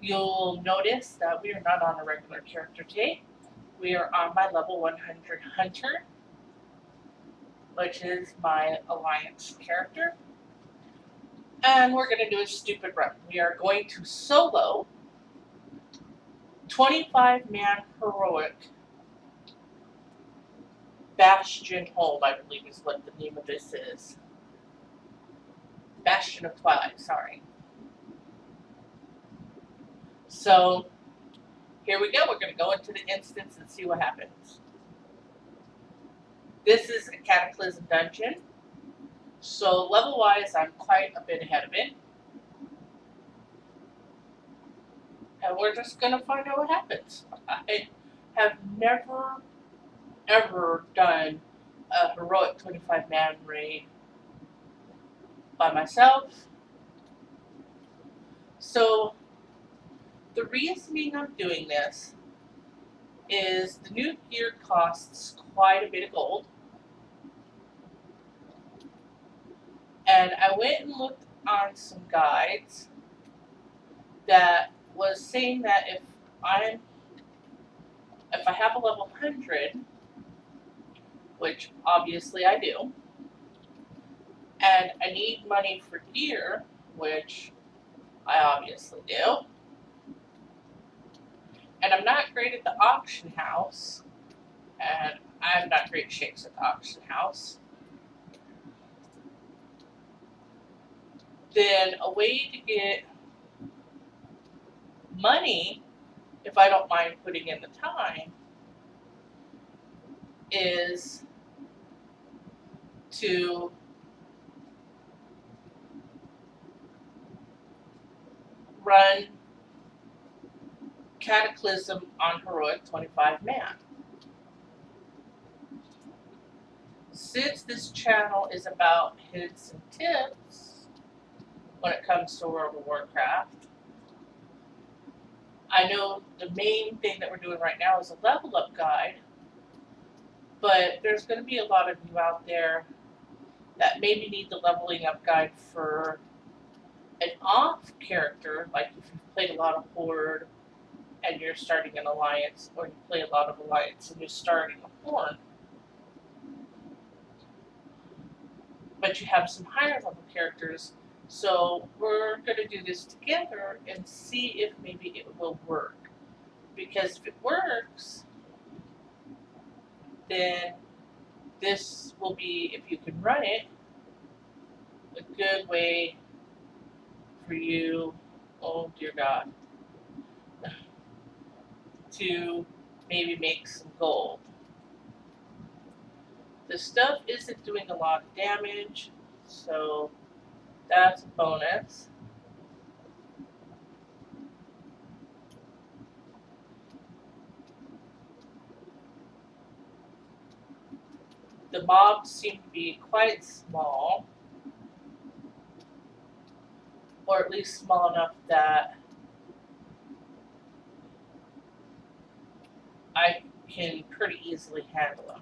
You'll notice that we are not on a regular character today. We are on my level 100 Hunter, which is my Alliance character. And we're going to do a stupid run. We are going to solo 25-man heroic Bastion hold, I believe is what the name of this is. Bastion of Twilight, sorry. So here we go. We're going to go into the instance and see what happens. This is a Cataclysm dungeon. So level-wise, I'm quite a bit ahead of it. And we're just going to find out what happens. I have never, ever done a heroic 25-man raid by myself. So the reasoning I'm doing this is the new gear costs quite a bit of gold. And I went and looked on some guides that was saying that if I have a level 100, which obviously I do, and I need money for gear, which I obviously do, and I'm not great at the auction house, and I'm not great shakes at the auction house, then a way to get money, if I don't mind putting in the time, is to run Cataclysm on heroic 25-man. Since this channel is about hints and tips when it comes to World of Warcraft, I know the main thing that we're doing right now is a level up guide, but there's going to be a lot of you out there that maybe need the leveling up guide for an off character, like if you've played a lot of Horde and you're starting an Alliance, or you play a lot of Alliance and you're starting a Horde, but you have some higher level characters. So we're going to do this together and see if maybe it will work. Because if it works, then this will be, if you can run it, a good way for you, oh dear God, to maybe make some gold. The stuff isn't doing a lot of damage, so that's a bonus. The mobs seem to be quite small, or at least small enough that I can pretty easily handle them.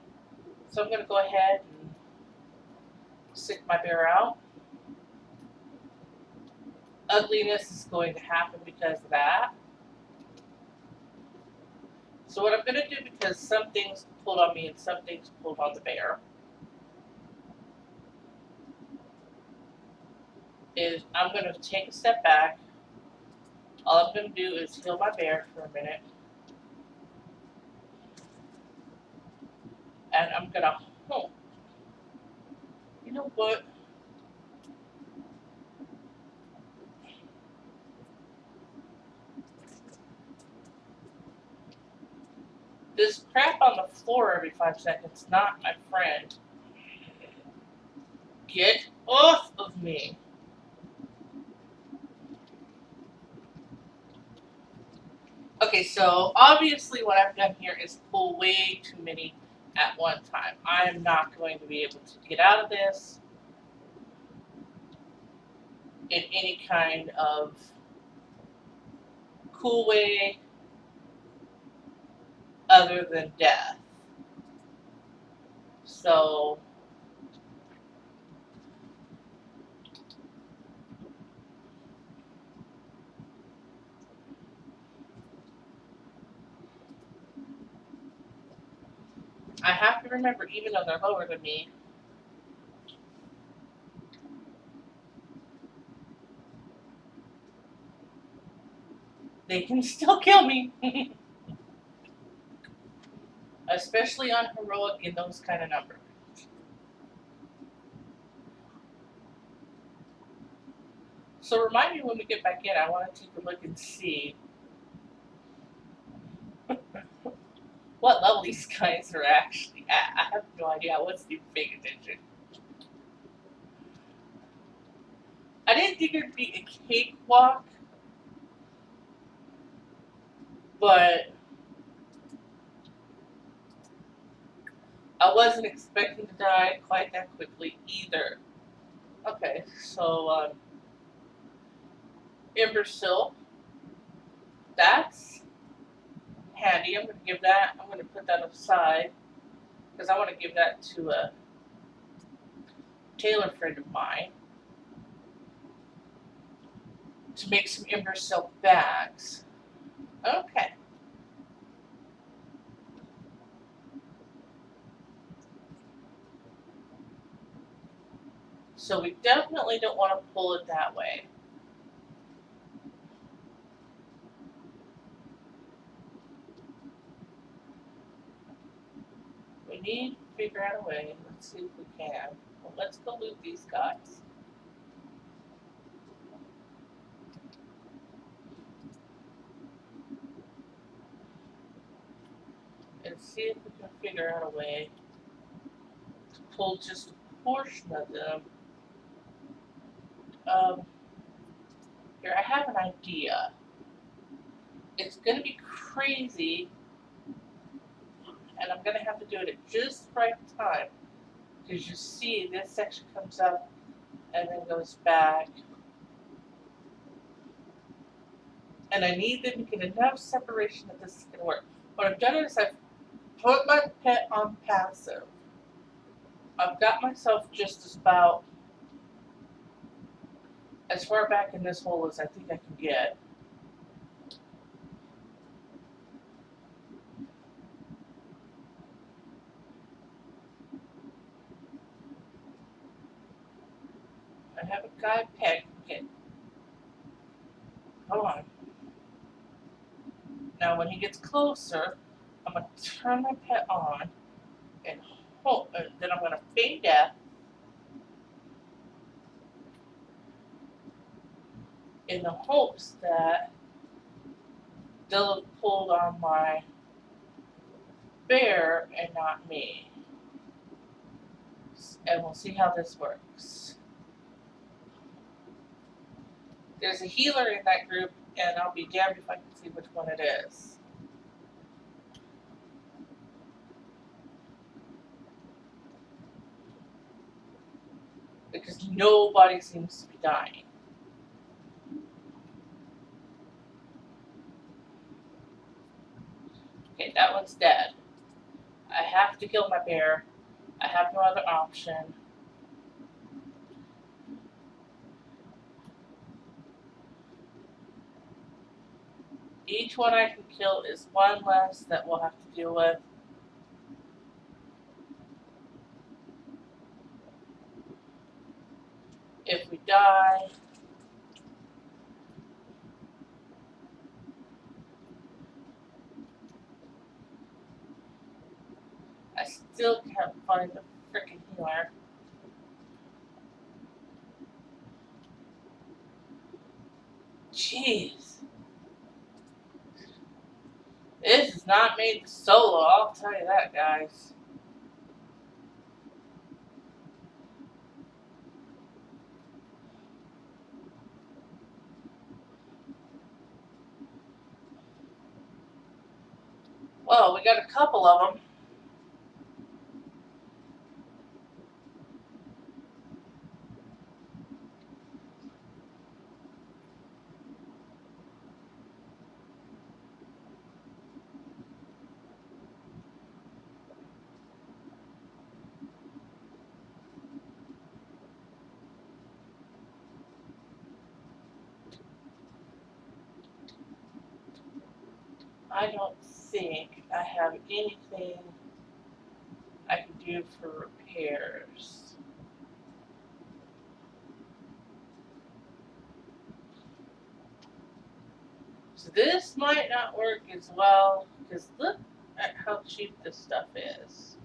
So I'm going to go ahead and stick my bear out. Ugliness is going to happen because of that. So what I'm going to do, because some things pulled on me and some things pulled on the bear, is I'm going to take a step back. All I'm going to do is heal my bear for a minute. And I'm going to hope. You know what? This crap on the floor every 5 seconds, not my friend. Get off of me. Okay, so obviously what I've done here is pull way too many at one time. I am not going to be able to get out of this in any kind of cool way other than death. So I have to remember, even though they're lower than me, they can still kill me. Especially on heroic in those kind of numbers. So remind me when we get back in, I want to take a look and see what level these guys are actually at. I have no idea. I wasn't even paying attention. I didn't think it'd be a cakewalk, but I wasn't expecting to die quite that quickly either. Okay, so Imbecile, that's handy. I'm going to give that, I'm going to put that aside because I want to give that to a tailor friend of mine to make some Imbecile bags. Okay. So we definitely don't want to pull it that way. We need to figure out a way. Let's see if we can. Well, let's go loot these guys. And see if we can figure out a way to pull just a portion of them. Um, Here, I have an idea. It's going to be crazy, and I'm going to have to do it at just the right time. Because you see, this section comes up and then goes back. And I need them to get enough separation that this is going to work. What I've done is I've put my pet on passive. I've got myself just about as far back in this hole as I think I can get. I have a guy pet. Okay. Hold on. Now when he gets closer, I'm going to turn my pet on and hope, then I'm going to feign death in the hopes that they'll have pulled on my bear and not me. And we'll see how this works. There's a healer in that group, and I'll be damned if I can see which one it is. Because nobody seems to be dying. Okay, that one's dead. I have to kill my bear. I have no other option. Each one I can kill is one less that we'll have to deal with. If we die, I still can't find the freaking healer. Jeez. This is not made to solo, I'll tell you that, guys. Well, we got a couple of them. I don't think I have anything I can do for repairs. So this might not work as well, because look at how cheap this stuff is.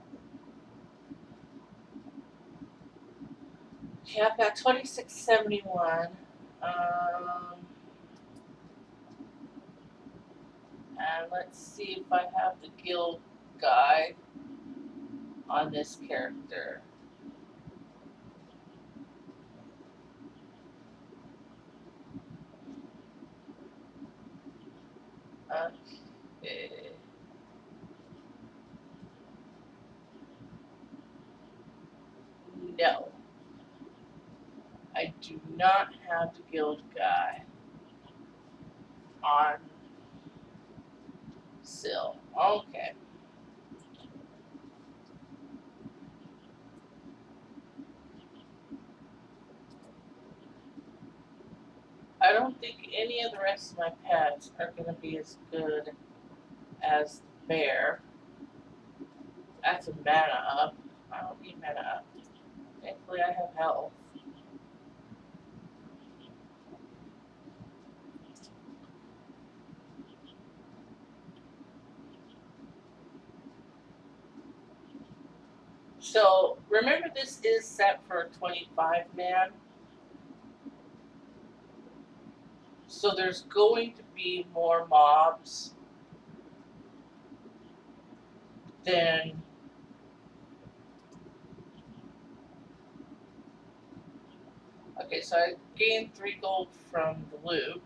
Okay, I've got 2671. And let's see if I have the guild guide on this character. Okay. No, I do not have the guild guide on Sil. Okay. I don't think any of the rest of my pets are going to be as good as the bear. That's a mana up. I don't need mana up. Thankfully, I have health. So, remember this is set for a 25 man. So there's going to be more mobs than okay, so I gained 3 gold from the loot.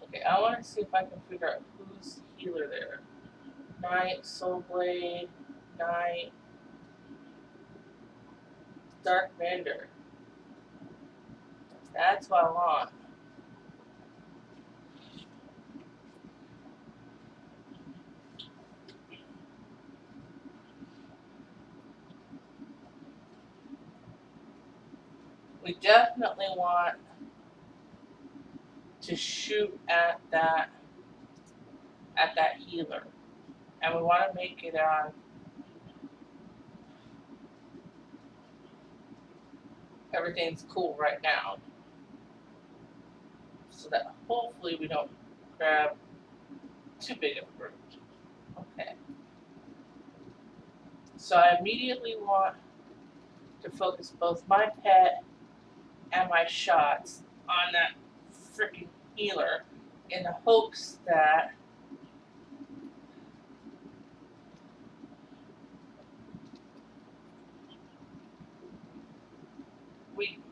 Okay, I want to see if I can figure out who's healer there. Knight, Soulblade, Knight, Dark Mender. That's what I want. We definitely want to shoot at that healer. And we want to make it on everything's cool right now. So that hopefully we don't grab too big of a brute. Okay. So I immediately want to focus both my pet and my shots on that freaking healer in the hopes that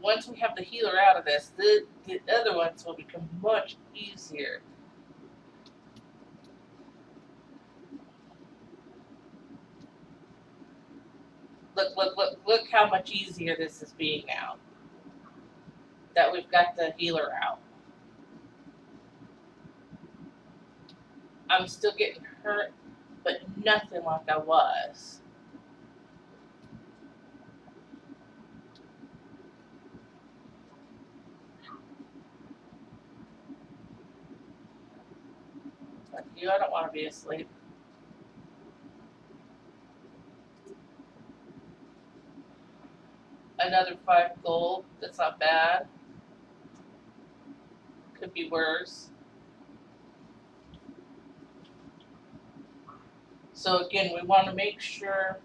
once we have the healer out of this, the other ones will become much easier. Look how much easier this is being now. That we've got the healer out. I'm still getting hurt, but nothing like I was. Like you, I don't want to be asleep. Another 5 gold. That's not bad. Could be worse. So again, we want to make sure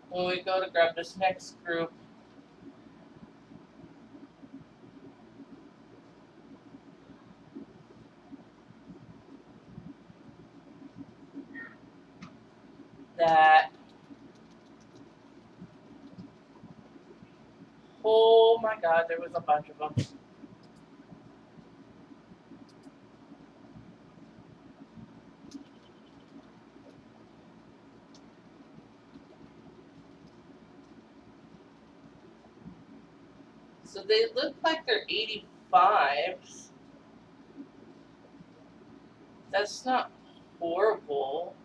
when we go to grab this next group that, oh my god, there was a bunch of them. So they look like they're 85s. That's not horrible.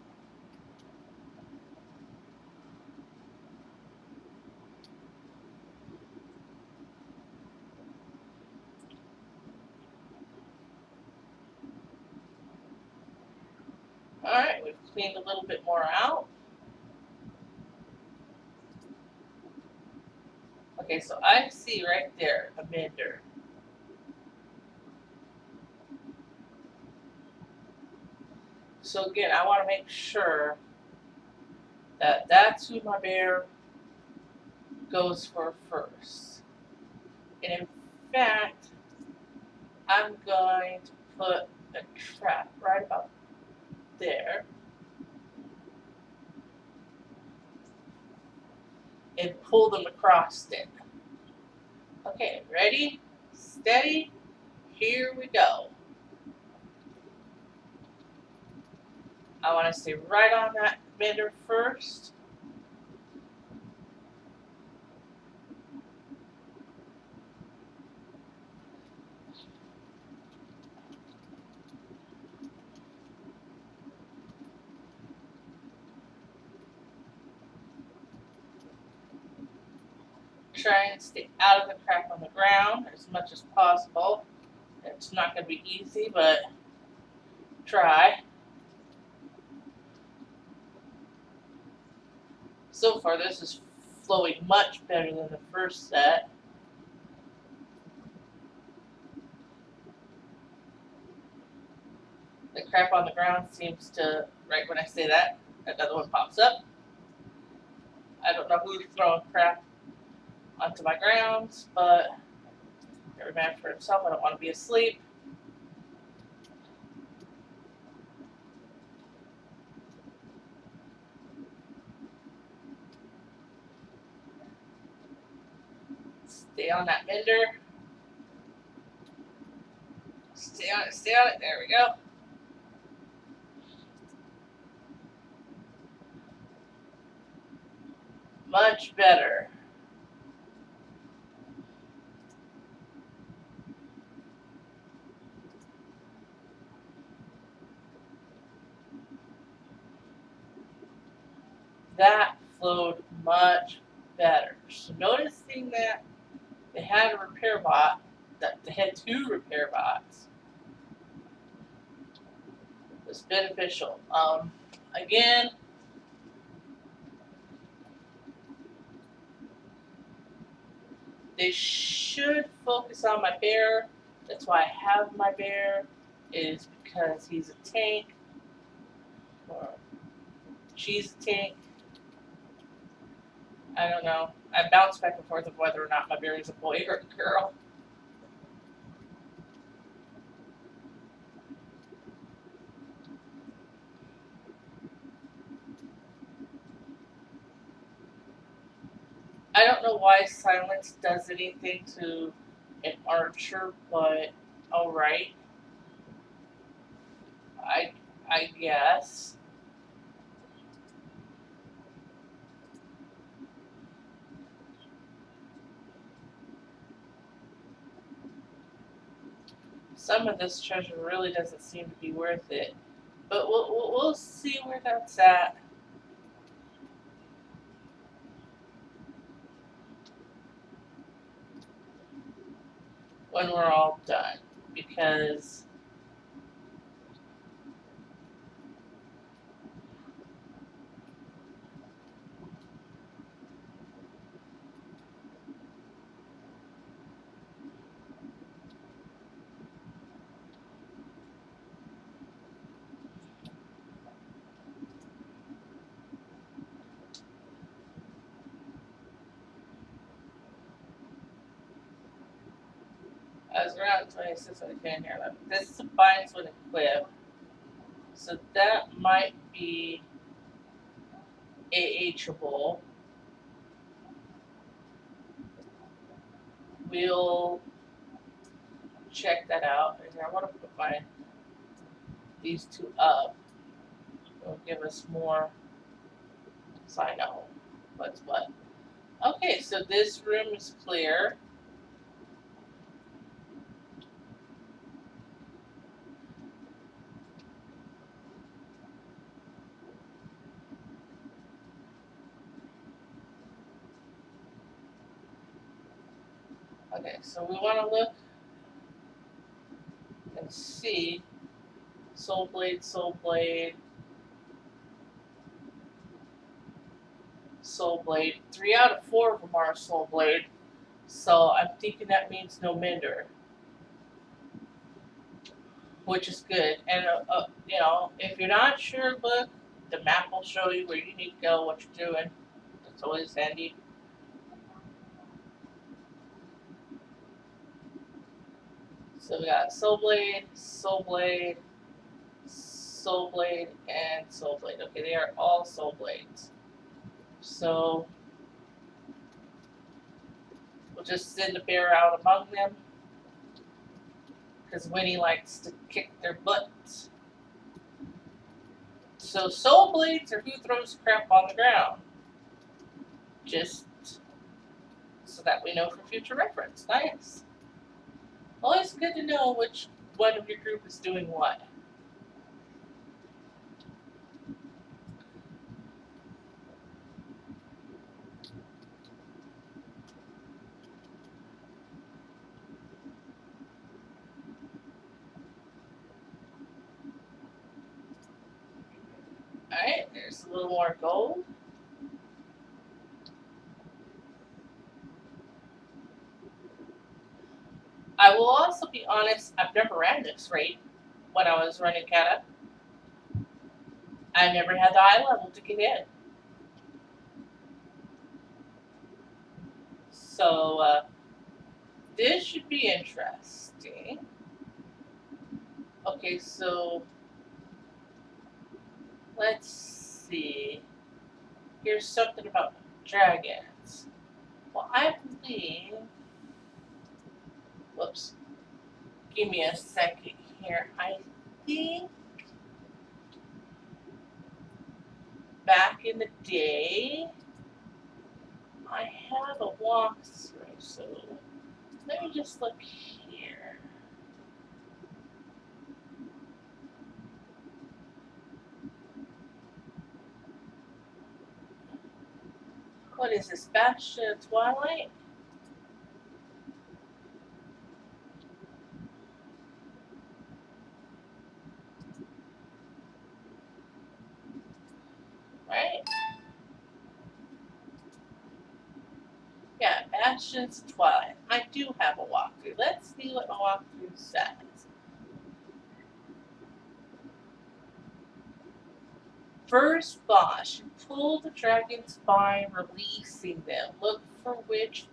cleaned a little bit more out. Okay, so I see right there a mender. So again, I want to make sure that that's who my bear goes for first. And in fact, I'm going to put a trap right about there and pull them across it. Okay, ready, steady, here we go. I want to stay right on that bender first. Try and stay out of the crack on the ground as much as possible. It's not going to be easy, but try. So far, this is flowing much better than the first set. The crap on the ground seems to, right when I say that, another one pops up. I don't know who's throwing crap onto my grounds, but every man for himself. I don't want to be asleep. Stay on that bender. Stay on it, stay on it. There we go. Much better. That flowed much better. So noticing that they had a repair bot, that they had 2 repair bots, was beneficial. Again, they should focus on my bear. That's why I have my bear, is because he's a tank, or she's a tank. I don't know. I bounce back and forth of whether or not my bear is a boy or a girl. I don't know why silence does anything to an archer, but alright. I guess. Some of this treasure really doesn't seem to be worth it. But we'll see where that's at. When we're all done. Because I was around 26 when I came here. This binds with a clip. So that might be AHable. We'll check that out. And I want to put these 2 up. It'll give us more, so I know what's what. Okay, so this room is clear. Okay, so we want to look and see soul blade, soul blade. 3 out of 4 of them are soul blade. So I'm thinking that means no mender, which is good. And you know, if you're not sure, look, the map will show you where you need to go, what you're doing. That's always handy. So we got soul blade, soul blade, soul blade, and soul blade. Okay, they are all soul blades. So we'll just send the bear out among them, because Winnie likes to kick their butts. So soul blades are who throws crap on the ground. Just so that we know for future reference. Nice. Always good to know which one of your group is doing what. Alright, there's a little more gold. I will also be honest, I've never ran this raid when I was running Kata. I never had the eye level to get in. So, this should be interesting. Okay, so let's see. Here's something about dragons. Well, I believe. Whoops. Give me a second here. I think back in the day, I have a walkthrough. So let me just look here. What is this? Bastion, Twilight? Right? Yeah, Bastion's Twilight. I do have a walkthrough. Let's see what my walkthrough says. First boss, you pull the dragon's spine, releasing them. Look for which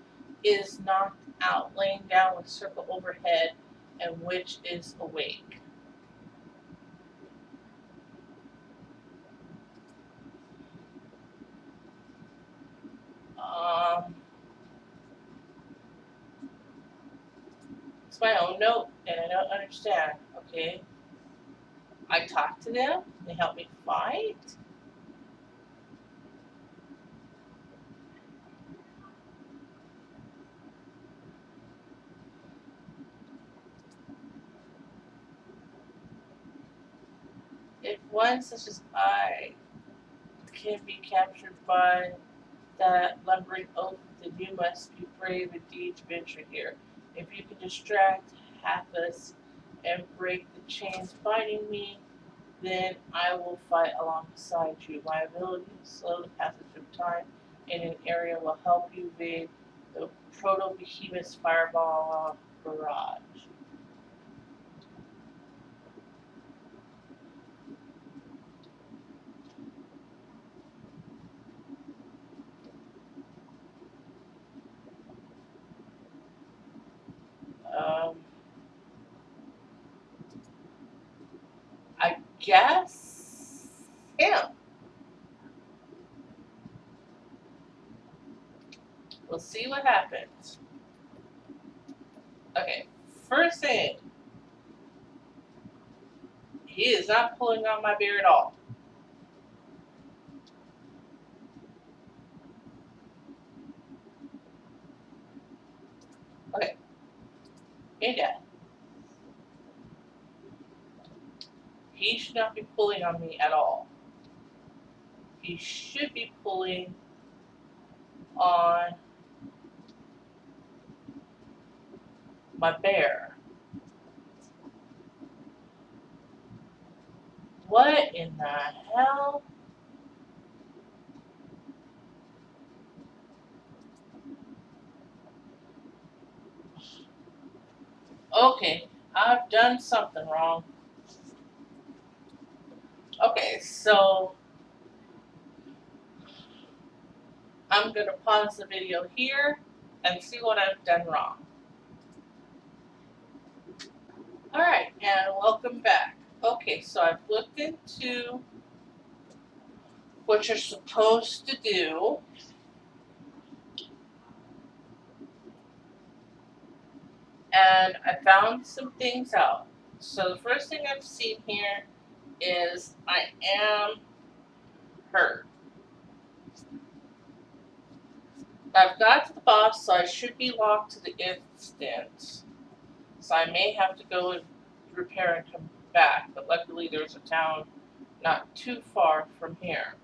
is knocked out, laying down with circle overhead, and which is awake. It's my own note, and I don't understand. Okay, I talk to them. They help me fight. If one such as I can be captured by that lumbering oath, then you must be brave indeed to venture here. If you can distract half us and break the chains binding me, then I will fight alongside you. My ability to slow the passage of time in an area will help you evade the proto-behemoth's fireball barrage. I guess him. We'll see what happens. Okay, first thing, he is not pulling on my beard at all. Okay, hey Dad. He should not be pulling on me at all. He should be pulling on my bear. What in the hell? Okay, I've done something wrong. Okay, so I'm gonna pause the video here and see what I've done wrong. Alright, and welcome back. Okay, so I've looked into what you're supposed to do. And I found some things out. So the first thing I've seen here is I am hurt. I've got to the boss, so I should be locked to the instance. So I may have to go and repair and come back, but luckily there's a town not too far from here.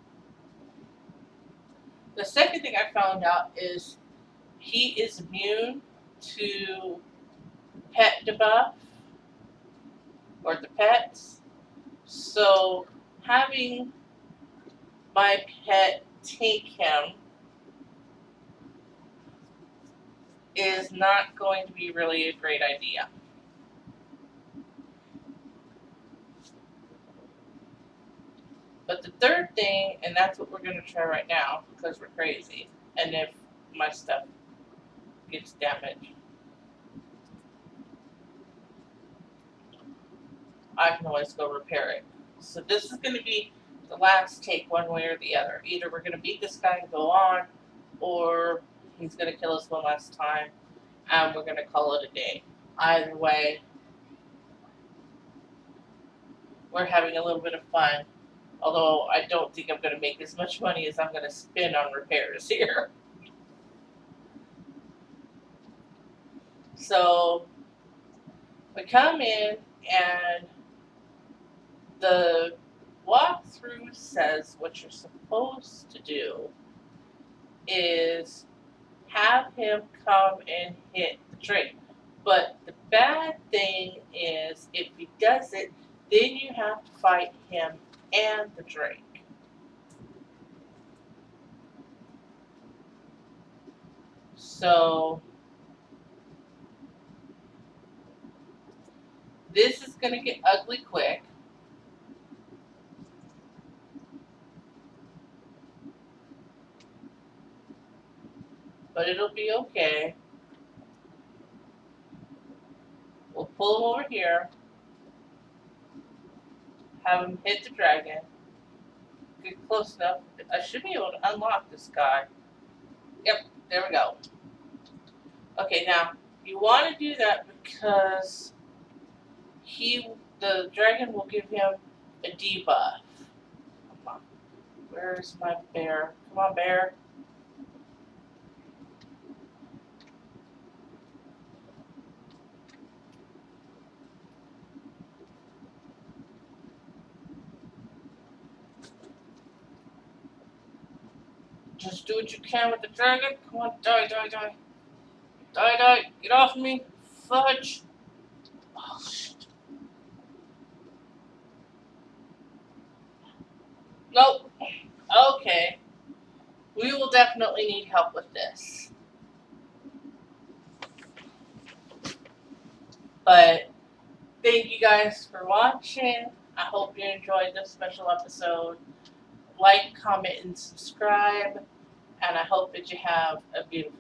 The second thing I found out is he is immune to pet debuff, or the pets. So having my pet take him is not going to be really a great idea. But the third thing, and that's what we're going to try right now because we're crazy, and if my stuff gets damaged, I can always go repair it. So this is going to be the last take one way or the other. Either we're going to beat this guy and go on, or he's going to kill us one last time and we're going to call it a day. Either way, we're having a little bit of fun. Although I don't think I'm going to make as much money as I'm going to spend on repairs here. So we come in and the walkthrough says what you're supposed to do is have him come and hit the drink. But the bad thing is if he does it, then you have to fight him and the drink. So this is going to get ugly quick. But it'll be okay. We'll pull him over here. Have him hit the dragon. Get close enough. I should be able to unlock this guy. Yep, there we go. Okay, now you want to do that because the dragon will give him a debuff. Come on. Where's my bear? Come on, bear. Just do what you can with the dragon. Come on, die, die, die. Die, die. Get off me. Fudge. Oh, shit. Nope. Okay. We will definitely need help with this. But thank you guys for watching. I hope you enjoyed this special episode. Like, comment, and subscribe. And I hope that you have a beautiful